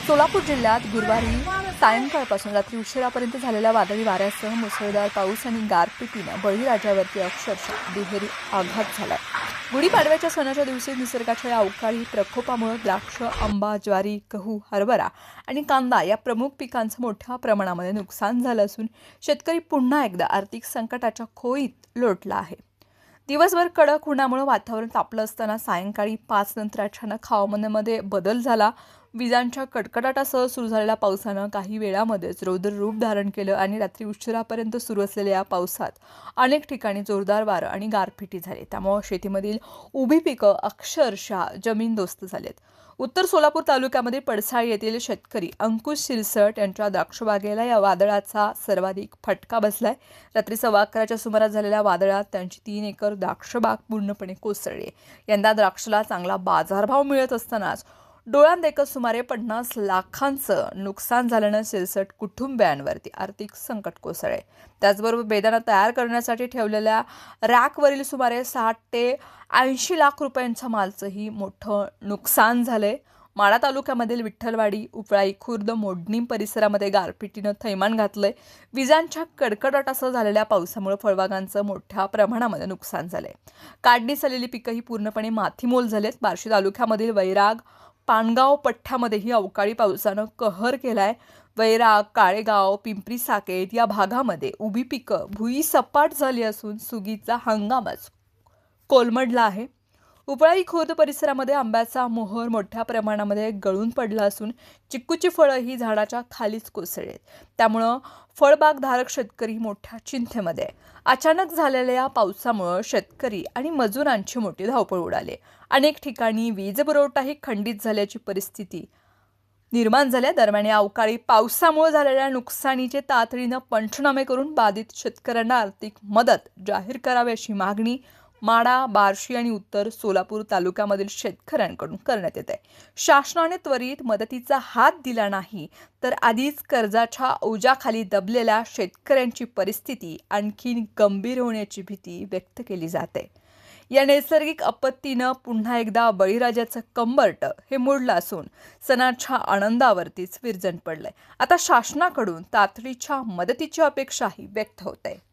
सोलापूर जिल्ह्यात गुरुवारी सायंकाळपासून रात्री उशिरापर्यंत झालेल्या वादळी वाऱ्यासह मुसळधार पाऊस आणि गारपिटीनं बळीराजावरती अक्षरशः दुहेरी आघात झालाय। गुढीपाडव्याच्या सणाच्या दिवशी निसर्गाच्या या अवकाळी प्रकोपामुळे द्राक्ष, आंबा, ज्वारी, गहू, हरभरा आणि कांदा या प्रमुख पिकांचं मोठ्या प्रमाणामध्ये नुकसान झालं असून शेतकरी पुन्हा एकदा आर्थिक संकटाच्या खोईत लोटला आहे। दिवसभर कडक उन्हामुळे वातावरण तापलं असताना सायंकाळी 5 नंतर अचानक हवामानामध्ये बदल झाला। विजांच्या कडकडाटासह सुरू झालेल्या पावसानं काही वेळामध्येच रौद्र रूप धारण केलं आणि रात्री उशिरापर्यंत सुरू असलेल्या या पावसात अनेक ठिकाणी जोरदार वारं आणि गारपिटी झाली। त्यामुळे शेतीमधील उभी पिकं अक्षरशः जमीनदोस्त झालेत। उत्तर सोलापूर तालुक्यामध्ये पडसाळ येथील शेतकरी अंकुश शिरसट यांच्या द्राक्षबागेला या वादळाचा सर्वाधिक फटका बसलाय। रात्री 11:15च्या सुमारास झालेल्या वादळात त्यांची 3 एकर द्राक्षबाग पूर्णपणे कोसळली। यंदा द्राक्षाला चांगला बाजारभाव मिळत असतानाच डोळ्यांदेखत सुमारे 50 लाखांचं नुकसान झाल्यानं शिरसट कुटुंबियांवरती आर्थिक संकट कोसळले। त्याचबरोबर बेदाणा तयार करण्यासाठी ठेवलेल्या रॅकवरील सुमारे 60 ते 80 लाख रुपयांच्या मालाचंही मोठं नुकसान झालंय। माढा तालुक्यामधील विठ्ठलवाडी, उपळाई खुर्द, मोडणी परिसरामध्ये गारपिटीनं थैमान घातलंय। विजांच्या कडकडाटासह झालेल्या पावसामुळे फळबागांचं मोठ्या प्रमाणामध्ये नुकसान झालंय। काढणीस आलेली पिकंही पूर्णपणे मातीमोल झालेत। बार्शी तालुक्यामधील वैराग, पानगाव पठ्ठ्यामध्येही अवकाळी पावसानं कहर केलाय। वैराग, काळेगाव, पिंपरी साकेत या भागामध्ये उभी पिकं भुई सपाट झाली असून सुगीचा हंगामच कोलमडला आहे। उपळाई खुर्द परिसरामध्ये आंब्याचा मोहर मोठ्या प्रमाणामध्ये गळून पडला असून चिक्कूची फळं ही झाडाच्या खालीच कोसळलीत। त्यामुळं फळबागधारक शेतकरी मोठ्या चिंतेमध्ये आहे। अचानक झालेल्या पावसामुळे शेतकरी आणि मजुरांची मोठी धावपळ उडाली। अनेक ठिकाणी वीज पुरवठाही खंडित झाल्याची परिस्थिती निर्माण झाल्या। दरम्यान या अवकाळी पावसामुळे झालेल्या नुकसानीचे तातडीनं पंचनामे करून बाधित शेतकऱ्यांना आर्थिक मदत जाहीर करावी अशी मागणी माढा, बार्शी आणि उत्तर सोलापूर तालुक्यामधील शेतकऱ्यांकडून करण्यात येत आहे। शासनाने त्वरित मदतीचा हात दिला नाही तर आधीच कर्जाच्या ओझ्याखाली दबलेल्या शेतकऱ्यांची परिस्थिती आणखी गंभीर होण्याची भीती व्यक्त केली जाते। या नैसर्गिक आपत्तीनं पुन्हा एकदा बळीराजाचं कंबरट हे मोडलं असून सणाच्या आनंदावरतीच विरजण पडलंय। आता शासनाकडून तातडीच्या मदतीची अपेक्षाही व्यक्त होत आहे।